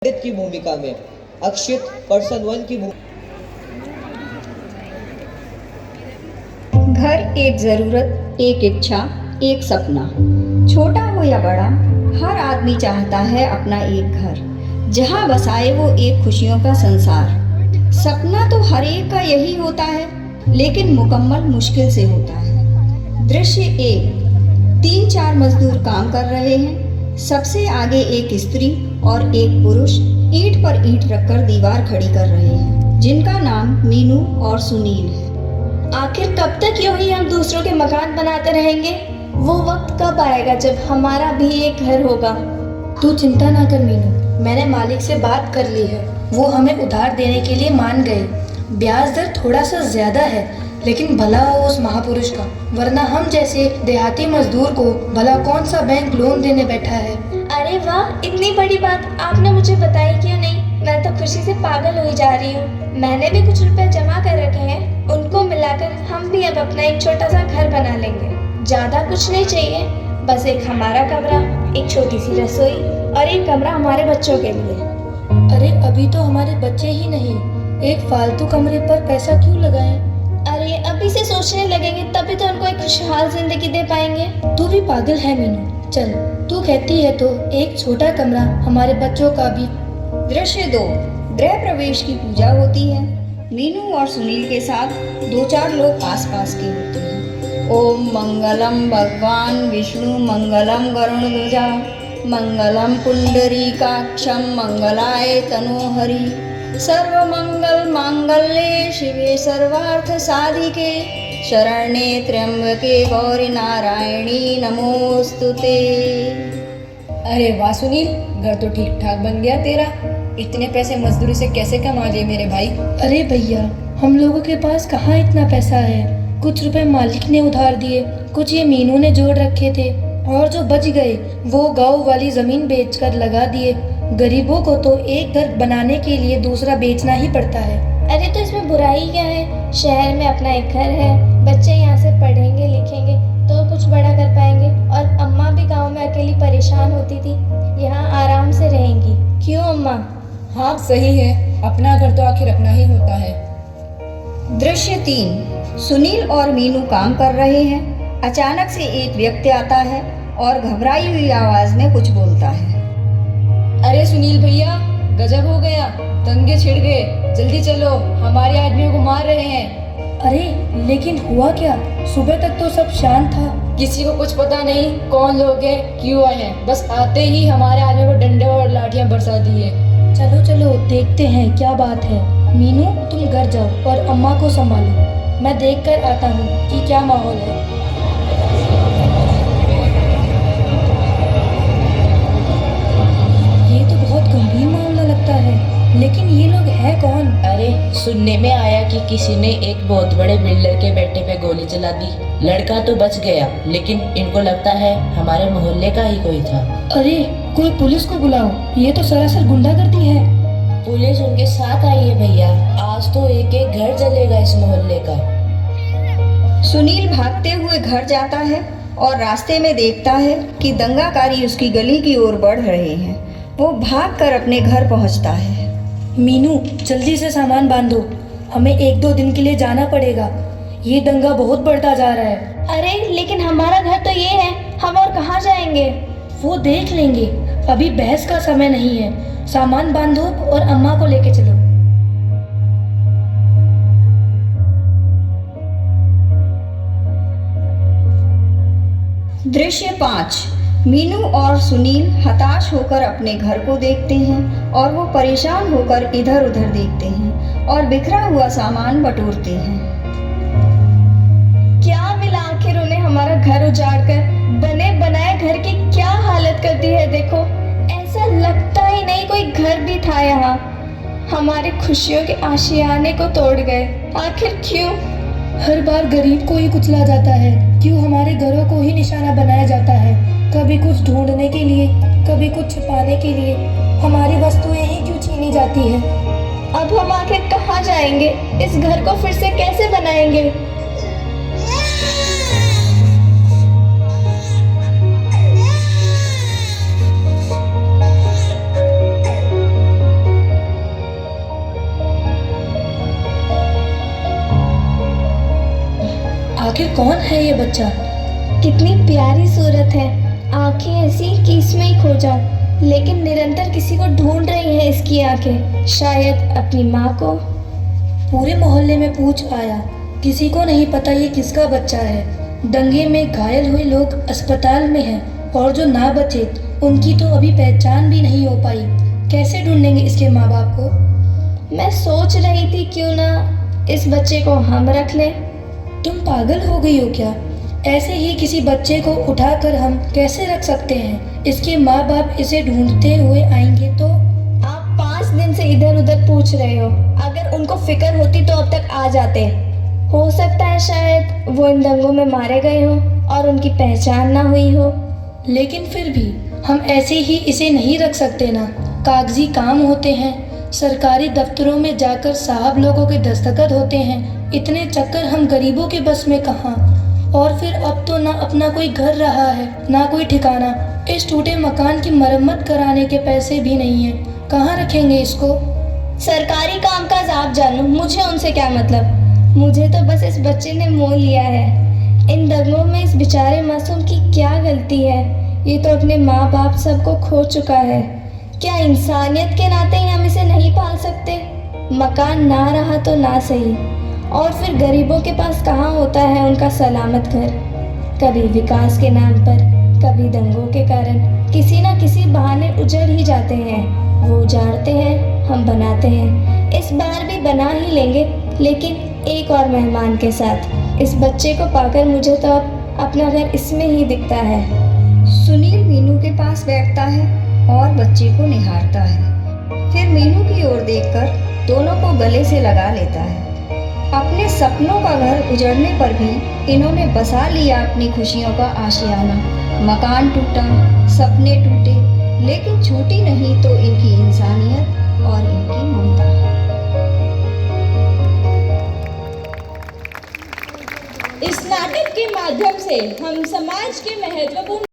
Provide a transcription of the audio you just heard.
पंडित की भूमिका में, अक्षित पर्सन 1 की भूमिका। घर एक जरूरत, एक इच्छा, एक सपना। छोटा हो या बड़ा, हर आदमी चाहता है अपना एक घर, जहां बसाए वो एक खुशियों का संसार। सपना तो हर एक का यही होता है, लेकिन मुकम्मल मुश्किल से होता है। दृश्य 1। 3-4 मजदूर काम कर रहे हैं। सबसे आगे एक स्त्री और एक पुरुष ईंट पर ईंट रखकर दीवार खड़ी कर रहे हैं, जिनका नाम मीनू और सुनील है। आखिर कब तक यूं ही हम दूसरों के मकान बनाते रहेंगे? वो वक्त कब आएगा जब हमारा भी एक घर होगा? तू चिंता ना कर मीनू, मैंने मालिक से बात कर ली है। वो हमें उधार देने के लिए मान गए। ब्याज दर थोड़ा सा ज्यादा है, लेकिन भला हो उस महापुरुष का, वरना हम जैसे देहाती मजदूर को भला कौन सा बैंक लोन देने बैठा है। अरे वाह, इतनी बड़ी बात आपने मुझे बताई क्यों नहीं? मैं तो खुशी से पागल हुई जा रही हूँ। मैंने भी कुछ रुपए जमा कर रखे हैं, उनको मिलाकर हम भी अब अपना एक छोटा सा घर बना लेंगे। ज्यादा कुछ नहीं चाहिए, बस एक हमारा कमरा, एक छोटी सी रसोई और एक कमरा हमारे बच्चों के लिए। अरे अभी तो हमारे बच्चे ही नहीं, एक फालतू कमरे पर पैसा क्यों लगाएं? अरे अभी से सोचने लगेंगे तभी तो उनको एक खुशहाल जिंदगी दे पाएंगे। तू भी पागल है मीनू। चल, तू कहती है तो एक छोटा कमरा हमारे बच्चों का भी। दृश्य 2। गृह प्रवेश की पूजा होती है। मीनू और सुनील के साथ 2-4 लोग आसपास के होते हैं। ओम मंगलम भगवान विष्णु मंगलम गरुड़ध्वजा मंगलम पुंडरीकाक्षम मंगलाय तनोहरि सर्वमंगल मांगल्ये शिवे सर्वार्थ साधिके शरण्ये त्र्यंबके गौरी नारायणी नमोस्तुते। अरे वाह सुनील, घर तो ठीक ठाक बन गया तेरा। इतने पैसे मजदूरी से कैसे कमा लिए मेरे भाई? अरे भैया, हम लोगों के पास कहाँ इतना पैसा है। कुछ रुपए मालिक ने उधार दिए, कुछ ये मीनू ने जोड़ रखे थे, और जो बच गए वो गांव वाली जमीन बेचकर लगा दिए। गरीबों को तो एक घर बनाने के लिए दूसरा बेचना ही पड़ता है। अरे तो इसमें बुराई क्या है? शहर में अपना एक घर है, बच्चे यहाँ से पढ़ेंगे लिखेंगे तो कुछ बड़ा कर पाएंगे, और अम्मा भी गांव में अकेली परेशान होती थी, यहाँ आराम से रहेंगी। क्यों अम्मा? हाँ सही है, अपना घर तो आखिर अपना ही होता है। दृश्य 3। सुनील और मीनू काम कर रहे हैं। अचानक से एक व्यक्ति आता है और घबराई हुई आवाज में कुछ बोलता है। अरे सुनील भैया, गजब हो गया, दंगे छिड़ गए, जल्दी चलो, हमारे आदमियों को मार रहे हैं। अरे लेकिन हुआ क्या? सुबह तक तो सब शांत था। किसी को कुछ पता नहीं कौन लोग हैं, क्यों आए हैं, बस आते ही हमारे आदमियों को डंडे और लाठियां बरसा दी है। चलो चलो देखते हैं क्या बात है। मीनू तुम घर जाओ और अम्मा को संभालो, मैं देख कर आता हूँ कि क्या माहौल है। ये तो बहुत गंभीर मामला लगता है, लेकिन ये लोग हैं कौन? अरे सुनने में आया कि किसी ने एक बहुत बड़े बिल्डर के बेटे पे गोली चला दी। लड़का तो बच गया, लेकिन इनको लगता है हमारे मोहल्ले का ही कोई था। अरे कोई पुलिस को बुलाओ, ये तो सरासर गुंडागर्दी है। पुलिस उनके साथ आई है भैया, आज तो एक एक घर जलेगा इस मोहल्ले का। सुनील भागते हुए घर जाता है और रास्ते में देखता है कि दंगाकारी उसकी गली की ओर बढ़ रहे हैं। वो भागकर अपने घर पहुंचता है। मीनू जल्दी से सामान बांधो, हमें 1-2 दिन के लिए जाना पड़ेगा। ये दंगा बहुत बढ़ता जा रहा है। अरे लेकिन हमारा घर तो ये है, हम और कहाँ जाएंगे? वो देख लेंगे, अभी बहस का समय नहीं है। सामान बांधो और अम्मा को लेके चलो। दृश्य 5। मीनू और सुनील हताश होकर अपने घर को देखते हैं और वो परेशान होकर इधर उधर देखते हैं और बिखरा हुआ सामान बटोरते हैं। क्या मिला आखिर उन्हें हमारा घर उजाड़ कर? बने बनाए घर की क्या हालत कर दी है देखो। ऐसा लगता ही नहीं कोई घर भी था यहाँ। हमारी खुशियों के आशियाने को तोड़ गए। आखिर क्यों? हर बार गरीब को ही कुचला जाता है, क्यों हमारे घरों को ही निशाना बनाया जाता है? कभी कुछ ढूंढने के लिए, कभी कुछ छिपाने के लिए हमारी वस्तुएं ही क्यों छीनी जाती है? अब हम आखिर कहाँ जाएंगे? इस घर को फिर से कैसे बनाएंगे? आखिर कौन है ये बच्चा? कितनी प्यारी सूरत है, आंखें ऐसी कि इसमें ही खो जाऊं, लेकिन निरंतर किसी को ढूंढ रही हैं इसकी आंखें, शायद अपनी माँ को। पूरे मोहल्ले में पूछ आया, किसी को नहीं पता ये किसका बच्चा है। दंगे में घायल हुए लोग अस्पताल में हैं और जो ना बचे उनकी तो अभी पहचान भी नहीं हो पाई। कैसे ढूंढेंगे इसके माँ बाप को? मैं सोच रही थी क्यों ना इस बच्चे को हम रख लें। तुम पागल हो गई हो क्या? ऐसे ही किसी बच्चे को उठाकर हम कैसे रख सकते हैं? इसके माँ बाप इसे ढूंढते हुए आएंगे तो? आप 5 दिन से इधर उधर पूछ रहे हो, अगर उनको फिक्र होती तो अब तक आ जाते। हो सकता है शायद वो इन दंगों में मारे गए हों और उनकी पहचान ना हुई हो। लेकिन फिर भी हम ऐसे ही इसे नहीं रख सकते ना। कागजी काम होते हैं, सरकारी दफ्तरों में जाकर साहब लोगों के दस्तखत होते हैं। इतने चक्कर हम गरीबों के बस में कहाँ। और फिर अब तो ना अपना कोई घर रहा है ना कोई ठिकाना। इस टूटे मकान की मरम्मत कराने के पैसे भी नहीं है, कहाँ रखेंगे इसको? सरकारी कामकाज आप जानो, मुझे उनसे क्या मतलब। मुझे तो बस इस बच्चे ने मोह लिया है। इन दंगों में इस बेचारे मासूम की क्या गलती है? ये तो अपने माँ बाप सबको खो चुका है। क्या इंसानियत के नाते ही हम इसे नहीं पाल सकते? मकान ना रहा तो ना सही, और फिर गरीबों के पास कहाँ होता है उनका सलामत घर। कभी विकास के नाम पर, कभी दंगों के कारण किसी ना किसी बहाने उजड़ ही जाते हैं। वो उजाड़ते हैं, हम बनाते हैं। इस बार भी बना ही लेंगे, लेकिन एक और मेहमान के साथ। इस बच्चे को पाकर मुझे तो अब अपना घर इसमें ही दिखता है। सुनील मीनू के पास बैठता है और बच्चे को निहारता है। फिर मीनू की ओर देखकर दोनों को गले से लगा लेता है। अपने सपनों का घर उजड़ने पर भी इन्होंने बसा लिया अपनी खुशियों का आशियाना। मकान टूटा, सपने टूटे, लेकिन छूटी नहीं तो इनकी इंसानियत और इनकी ममता। इस नाटक के माध्यम से हम समाज के महत्वपूर्ण